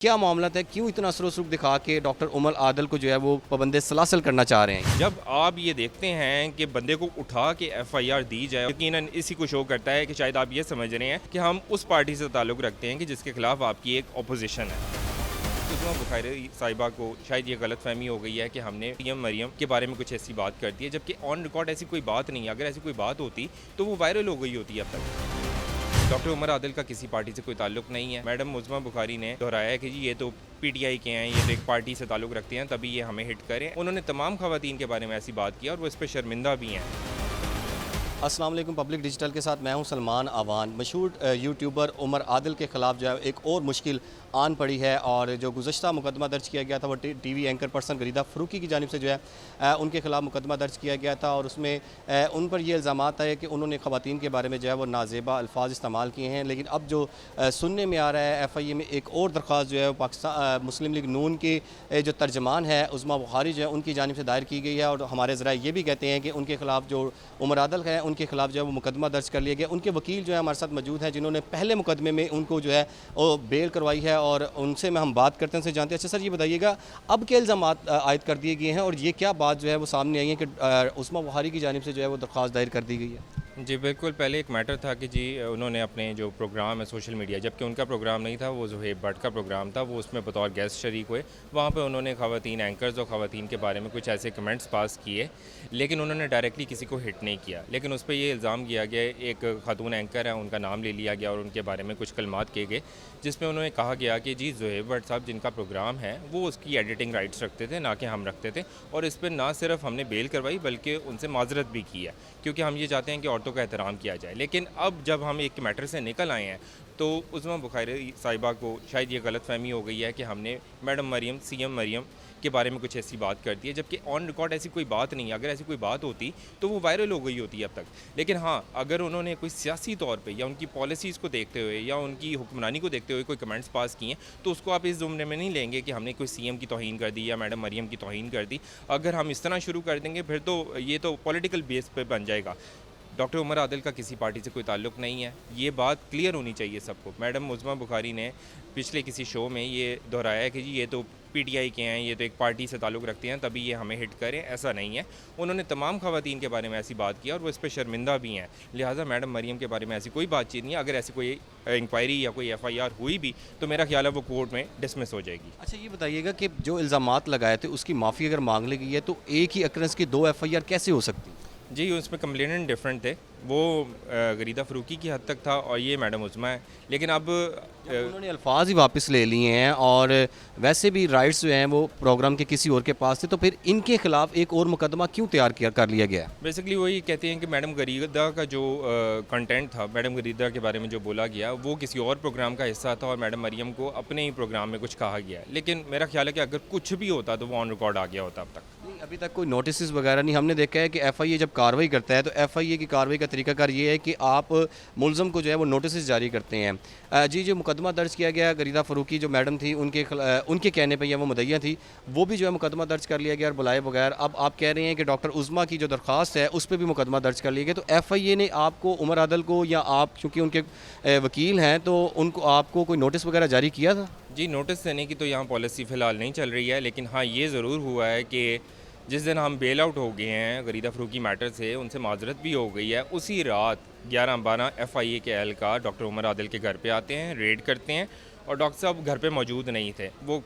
क्या मामला है, क्यों इतना असर-ओ-रसूख दिखा के डॉक्टर उमर आदिल को जो है वो पाबंद सलासल करना चाह रहे हैं? जब आप ये देखते हैं कि बंदे को उठा के एफआईआर दी जाए, यकीनन इसी को शो करता है कि शायद आप ये समझ रहे हैं कि हम उस पार्टी से ताल्लुक़ रखते हैं कि जिसके खिलाफ आपकी एक अपोजिशन है। उस्मा बुखारी साहिबा को शायद ये गलतफहमी हो गई है कि हमने मरियम के बारे में कुछ ऐसी बात कर दी है, जबकि ऑन रिकॉर्ड ऐसी कोई बात नहीं है। अगर ऐसी कोई बात होती तो वो वायरल हो गई होती है अब तक। डॉक्टर उमर आदिल का किसी पार्टी से कोई ताल्लुक नहीं है। मैडम उस्मा बुखारी ने दोहराया है कि जी ये तो पीटीआई के हैं, ये तो एक पार्टी से ताल्लुक रखते हैं, तभी ये हमें हिट करें। उन्होंने तमाम खवातीन के बारे में ऐसी बात की और वो इस पर शर्मिंदा भी हैं। अस्सलाम वालेकुम, पब्लिक डिजिटल के साथ मैं हूं सलमान आवान। मशहूर यूट्यूबर उमर आदिल के ख़िलाफ़ जो है एक और मुश्किल आन पड़ी है और जो गुज़श्ता मुकदमा दर्ज किया गया था वो टीवी एंकर पर्सन गरीदा फ़रूकी की जानिब से जो है उनके ख़िलाफ़ मुकदमा दर्ज किया गया था और उसमें उन पर ये इल्ज़ामात है कि उन्होंने ख़वातीन के बारे में जो है वो नाज़ेबा अल्फाज इस्तेमाल किए हैं। लेकिन अब जो सुनने में आ रहा है FIA में एक और दरख्वास्त जो है पाकिस्तान मुस्लिम लीग नून के जो तर्जमान है उस्मा बुखारी जो है उनकी जानिब से दायर की गई है और हमारे ज़राए ये भी कहते हैं कि उनके ख़िलाफ़ जो उमर आदिल है उनके खिलाफ जो है वो मुकदमा दर्ज कर लिया गया। उनके वकील जो है हमारे साथ मौजूद हैं जिन्होंने पहले मुकदमे में उनको जो है वो बेल करवाई है और उनसे हम बात करते हैं, उनसे जानते हैं। अच्छा सर, ये बताइएगा अब क्या इल्ज़ामात आयद कर दिए गए हैं और ये क्या बात जो है वो सामने आई है कि उस्मा बुखारी की जानिब से जो है वो दरख्वास्त दायर कर दी गई है? जी बिल्कुल, पहले एक मैटर था कि जी उन्होंने अपने जो प्रोग्राम है सोशल मीडिया, जबकि उनका प्रोग्राम नहीं था, वो ज़ुहैब भट्ट का प्रोग्राम था, वो उसमें बतौर गेस्ट शरीक हुए। वहाँ पे उन्होंने ख़वातीन एंकर्स और ख़वातीन के बारे में कुछ ऐसे कमेंट्स पास किए, लेकिन उन्होंने डायरेक्टली किसी को हिट नहीं किया। लेकिन उस पर ये इल्ज़ाम किया गया, एक खातून एंकर है, उनका नाम ले लिया गया और उनके बारे में कुछ कलमात किए गए, जिसमें उन्होंने कहा गया कि जी ज़ुहैब भट्ट साहब जिनका प्रोग्राम है वो उसकी एडिटिंग राइट्स रखते थे, ना कि हम रखते थे। और इस पर ना सिर्फ हमने बेल करवाई बल्कि उनसे माजरत भी की है, क्योंकि हम ये चाहते हैं कि औरतों का एहतराम किया जाए। लेकिन अब जब हम एक मैटर से निकल आए हैं तो उस्मा बुखारी साहिबा को शायद ये गलतफहमी हो गई है कि हमने मैडम मरियम CM मरियम के बारे में कुछ ऐसी बात कर दी है, जबकि ऑन रिकॉर्ड ऐसी कोई बात नहीं है। अगर ऐसी कोई बात होती तो वो वायरल हो गई होती है अब तक। लेकिन हाँ, अगर उन्होंने कोई सियासी तौर पे या उनकी पॉलिसीज़ को देखते हुए या उनकी हुक्मरानी को देखते हुए कोई कमेंट्स पास किए तो उसको आप इस जुमले में नहीं लेंगे कि हमने कोई CM की तौहीन कर दी या मैडम मरियम की तौहीन कर दी। अगर हम इस तरह शुरू कर देंगे फिर तो ये तो पॉलिटिकल बेस पर बन जाएगा। डॉक्टर उमर आदिल का किसी पार्टी से कोई ताल्लुक नहीं है, ये बात क्लियर होनी चाहिए सबको। मैडम उस्मा बुखारी ने पिछले किसी शो में ये दोहराया है कि जी ये तो पीटीआई के हैं, ये तो एक पार्टी से ताल्लुक़ रखते हैं, तभी ये हमें हिट करें। ऐसा नहीं है। उन्होंने तमाम खवातीन के बारे में ऐसी बात की और वो इस पर शर्मिंदा भी हैं। लिहाजा मैडम मरियम के बारे में ऐसी कोई बातचीत नहीं है। अगर ऐसी कोई इंक्वायरी या कोई FIR हुई भी तो मेरा ख्याल है वो कोर्ट में डिसमिस हो जाएगी। अच्छा ये बताइएगा कि जो इल्ज़ामात लगाए थे उसकी माफ़ी अगर मांग ली गई है तो एक ही अक्रेंस की 2 FIR कैसे हो सकती? जी, उसमें कंप्लेनेंट डिफरेंट थे। वो गरीदा फ़रूकी की हद तक था और ये मैडम उस्मा है। लेकिन अब उन्होंने अल्फाज ही वापस ले लिए हैं और वैसे भी राइट्स जो हैं वो प्रोग्राम के किसी और के पास थे, तो फिर इनके खिलाफ एक और मुकदमा क्यों तैयार कर लिया गया? बेसिकली वही कहते हैं कि मैडम गरीदा का जो कंटेंट था, मैडम गरीदा के बारे में जो बोला गया वो किसी और प्रोग्राम का हिस्सा था और मैडम मरियम को अपने ही प्रोग्राम में कुछ कहा गया। लेकिन मेरा ख्याल है कि अगर कुछ भी होता तो वो ऑन रिकॉर्ड आ गया होता अब तक। अभी तक कोई नोटिस वगैरह नहीं। हमने देखा है कि FIA जब कार्रवाई करता है तो FIA की कार्रवाई का तरीकाकार ये है कि आप मुलज़म को जो है वो नोटिस जारी करते हैं। जी जो मुकदमा दर्ज किया गया गरीदा फ़रूकी जो मैडम थी उनके कहने पे या वो मुद्दईया थी, वो भी जो है मुकदमा दर्ज कर लिया गया और बुलाए बगैर। अब आप कह रहे हैं कि डॉक्टर उस्मा की जो दरख्वास्त है उस पर भी मुकदमा दर्ज कर लिया गया। तो FIA ने आपको उमर आदिल को या आप चूँकि उनके वकील हैं तो उनको आपको कोई नोटिस वगैरह जारी किया था? जी, नोटिस देने की तो यहाँ पॉलिसी फ़िलहाल नहीं चल रही है, लेकिन हाँ ये ज़रूर हुआ है कि जिस दिन हम बेल आउट हो गए हैं गरीदा फ़रूकी मैटर से, उनसे माजरत भी हो गई है, उसी रात 11-12 FIA के एहलकार डॉक्टर उमर आदिल के घर पे आते हैं, रेड करते हैं और डॉक्टर साहब घर पे मौजूद नहीं थे, वो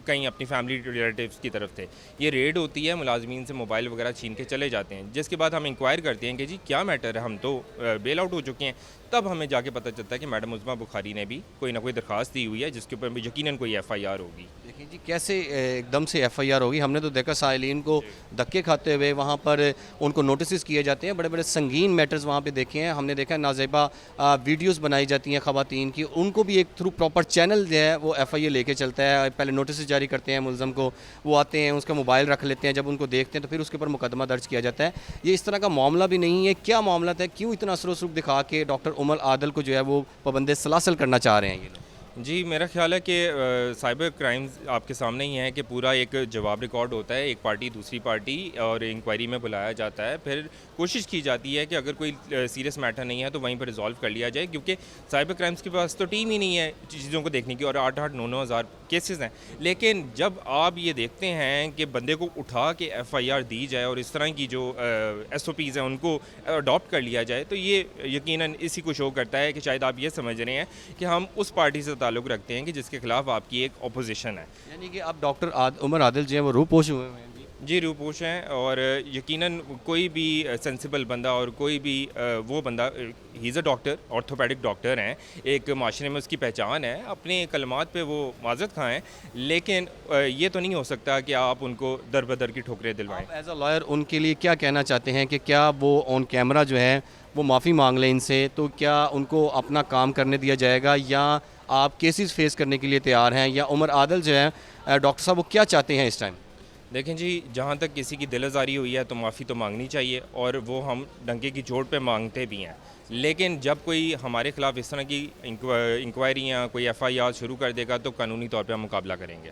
कहीं अपनी फैमिली रिलेटिव्स की तरफ थे। ये रेड होती है, मुलाजमीन से मोबाइल वगैरह छीन के चले जाते हैं, जिसके बाद हम इंक्वायर करते हैं कि जी क्या मैटर है, हम तो बेल आउट हो चुके हैं। तब हमें जाके पता चलता है कि मैडम उस्मा बुखारी ने भी कोई ना कोई दरख्वास्त दी हुई है जिसके ऊपर भी यकीनन कोई FIR होगी। देखिए जी कैसे एकदम से FIR होगी। हमने तो देखा साइलिन को धक्के खाते हुए वहाँ पर उनको नोटिस किए जाते हैं, बड़े बड़े संगीन मैटर्स वहाँ पे देखे हैं। हमने देखा नाज़ेबा वीडियोस बनाई जाती हैं ख़वातीन की, उनको भी एक थ्रू प्रॉपर चैनल जो है वो FIA लेके चलता है। पहले नोटिस जारी करते हैं मुलज़म को, वो आते हैं उसका मोबाइल रख लेते हैं, जब उनको देखते हैं तो फिर उसके ऊपर मुकदमा दर्ज किया जाता है। ये इस तरह का मामला भी नहीं है। क्या मामला है, क्यों इतना असर-ओ-रसूख दिखा के डॉक्टर उमर आदिल को जो है वो पाबंद सलासल करना चाह रहे हैं ये लोग? जी, मेरा ख़्याल है कि साइबर क्राइम्स आपके सामने ही है कि पूरा एक जवाब रिकॉर्ड होता है, एक पार्टी दूसरी पार्टी और इंक्वायरी में बुलाया जाता है। फिर कोशिश की जाती है कि अगर कोई सीरियस मैटर नहीं है तो वहीं पर रिज़ॉल्व कर लिया जाए, क्योंकि साइबर क्राइम्स के पास तो टीम ही नहीं है चीज़ों को देखने की, और 8-8 9-9 हज़ार केसेज़ हैं। लेकिन जब आप ये देखते हैं कि बंदे को उठा के एफ़आईआर दी जाए और इस तरह की जो एसओपीज़ हैं उनको अडॉप्ट कर लिया जाए, तो ये यकीनन इसी को शो करता है कि शायद आप ये समझ रहे हैं कि हम उस पार्टी से ताल्लुक़ रखते हैं कि जिसके खिलाफ आपकी एक अपोजिशन है। यानी कि अब डॉक्टर उमर आदिल जो हैं वो रूपोश हुए हैं जी। जी, रूपोश हैं, और यकीनन कोई भी सेंसिबल बंदा और कोई भी वो बंदा, he is a doctor, orthopaedic doctor हैं, एक माशरे में उसकी पहचान है, अपने कलमात पे वो माज़रत खां हैं, लेकिन ये तो नहीं हो सकता कि आप उनको दर बदर की ठोकरें दिलवाएं। आप एज अ लॉयर उनके लिए क्या कहना चाहते हैं कि क्या वो ऑन कैमरा जो है वो माफ़ी मांग लें इनसे, तो क्या उनको अपना काम करने दिया जाएगा, या आप केसेस फेस करने के लिए तैयार हैं, या उमर आदिल जो है डॉक्टर साहब वो क्या चाहते हैं इस टाइम? देखें जी, जहाँ तक किसी की दिल आज़ारी हुई है तो माफ़ी तो मांगनी चाहिए, और वो हम डंके की चोट पे मांगते भी हैं। लेकिन जब कोई हमारे ख़िलाफ़ इस तरह की इंक्वायरियाँ, कोई एफ़आईआर शुरू कर देगा तो कानूनी तौर पे हम मुकाबला करेंगे।